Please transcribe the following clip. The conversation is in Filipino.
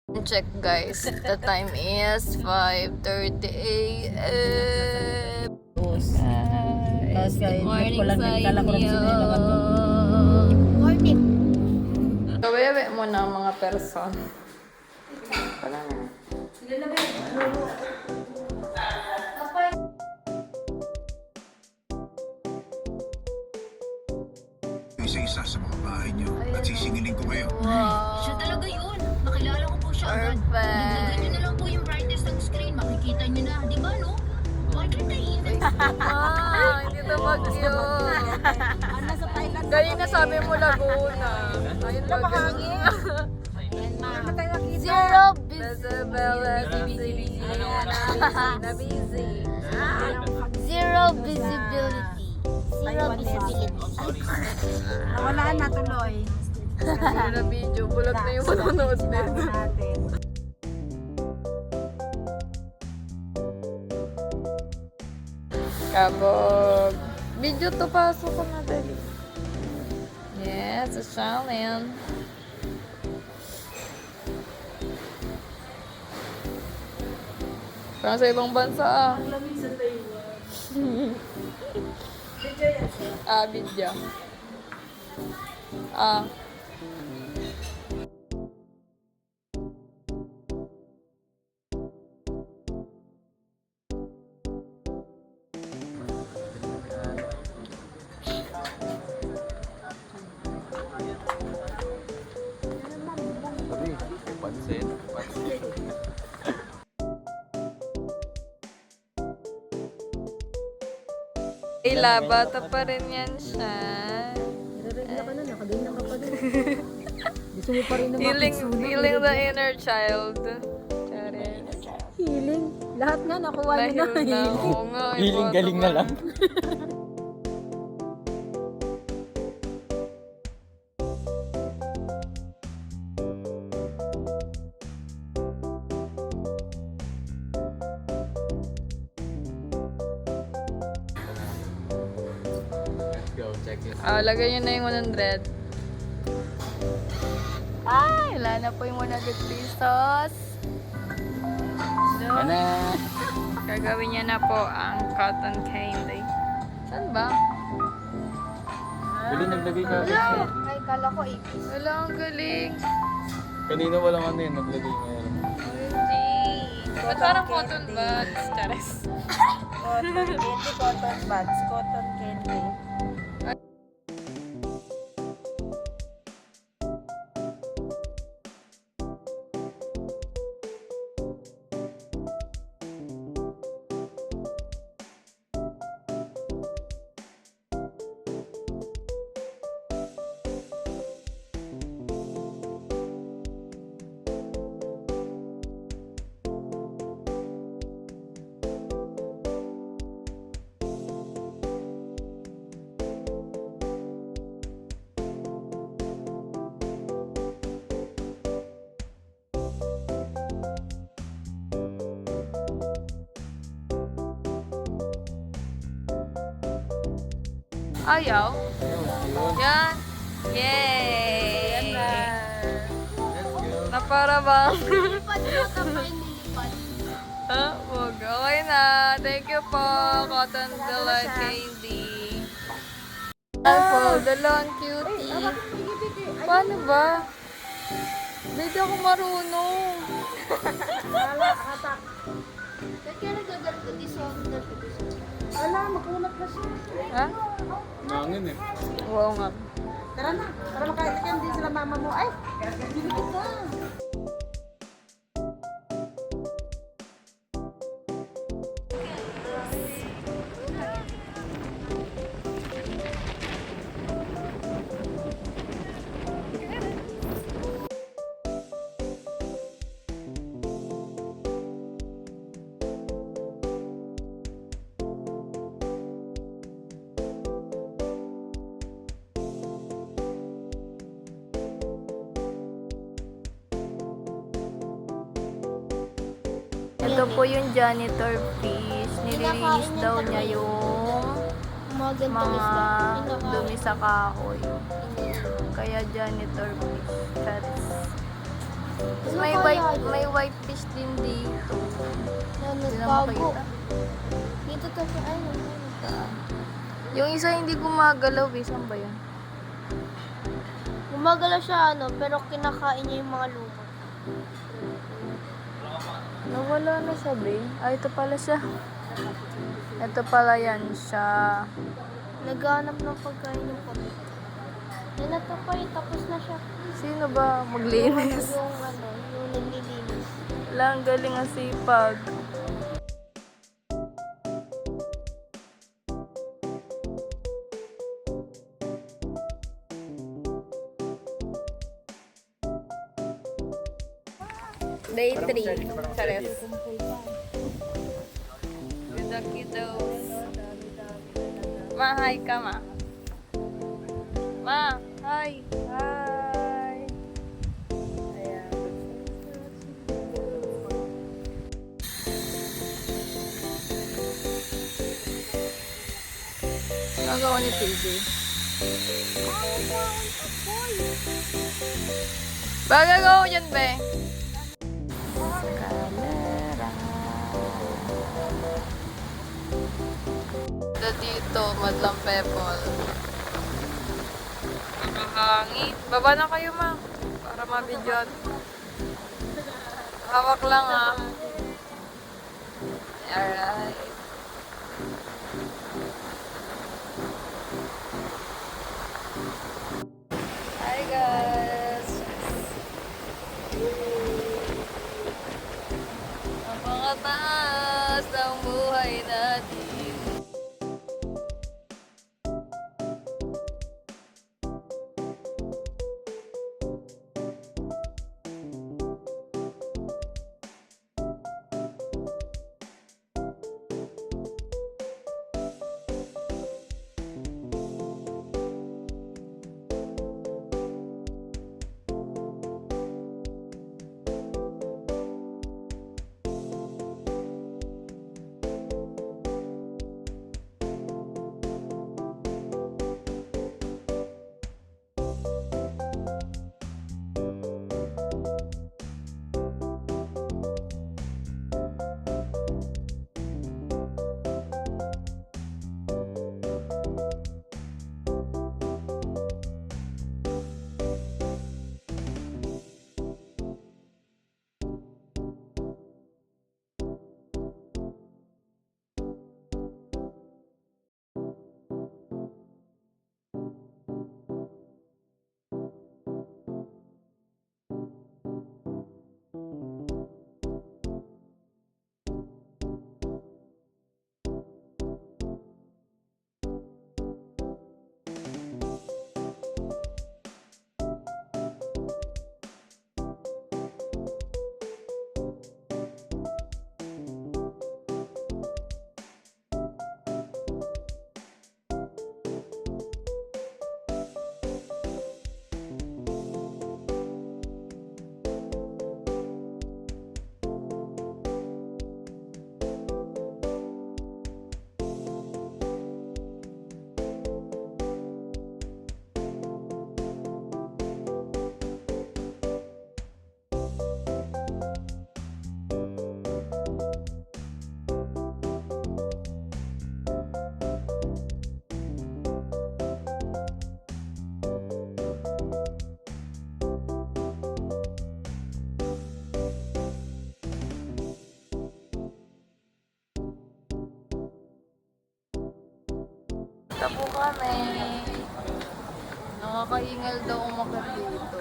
Check guys, the time is 5:30 a.m. Guys, good morning sa inyo. Morning. Kawewe mo na ang mga person. Wala na. Isa-isa sa mga bahay niyo at sisingilin ko kayo. Siya talaga yun. Nakilala ko po siya agad. Perfect. Nilagay niyo na lang po yung brightness ng screen. Makikita niyo na. Di ba, no? Makikita yun. Hindi ito mag-cute. Kaya na sabi mo Laguna. Ayun Laguna. Zero Visibility. Na busy. Zero visibility. Zero visibility. Wala na tuloy. Hindi na video. Bulag na yung manonood din. Natin. Kabog. Video to, pasok ko na dali. Yes, a challenge. Parang sa ibang bansa ah. Video. Ila, bata pa rin yan siya. Nire-regla ka na, nakaganyan ka pa din. Gusto mo pa rin na Healing the inner child. Charis. Healing. Lahat nga nakuha niyo na. Na, oo nga. Healing galing na lang. Let's go, check it. Lagay nyo na yung 100. Ay, wala na po yung 100 pesos. So, Ano? gagawin niya na po ang cotton candy. Saan ba? Galing naglagay ka. Ay, kala ko ipis. Wala, ang galing. Kanina walang ano yun, naglagay ngayon. Ba't parang cotton buds? Charis. Cotton candy, cotton buds, cotton candy. Ayaw. Yun. Yan. Yay! Let's go. Na para bang... Nilipad mo ito pa nilipad. Ha? Wag. Okay na. Thank you po, Cotton Delight Candy. Po, dalawang cutie. Paano ba? Hindi ako marunong. Ba't kaya nagagalit ko di solder ko di solder? Wala, makunat na siya. Ha? Nangin eh. Oo nga. Tara na, para makain ka, hindi sila mama mo. Ay, bili ko ka. Ito po yung janitor fish. Nililinis daw niya yung Mga ganitong mga isda. dumi sa kahoy. Kaya janitor fish. Charis. Tapos Ano may kaya yun? may white fish din dito. Yan, Hindi na nagbago. makita. Dito to sa ano. Yung isa hindi gumagalaw eh. Saan ba yun? Gumagala siya ano, pero kinakain niya yung mga lumot. Nawala na siya, be. Ah, ito pala siya. Ito pala yan siya. Naghanap ng pagkain yung kapit. Yan na to pa, tapos na siya. Sino ba maglinis? Yung ano, yung naglilinis. Wala, ang galing ang sipag. Day 3. Chares. Ganda kiddos. Ma, hi ka, ma. Ma, hi. Hi. Ayan. Nagawa ni PJ. Bagay ko dyan, be. Escalera. Dito, Madlang Pebble. Nakahangin. Baba na kayo, ma. Para mabidyon. Hawak lang, ah. Alright. Hi, guys. Ang mga taas ng buhay natin. Punta po kami. Nakakaingal daw umakyat dito.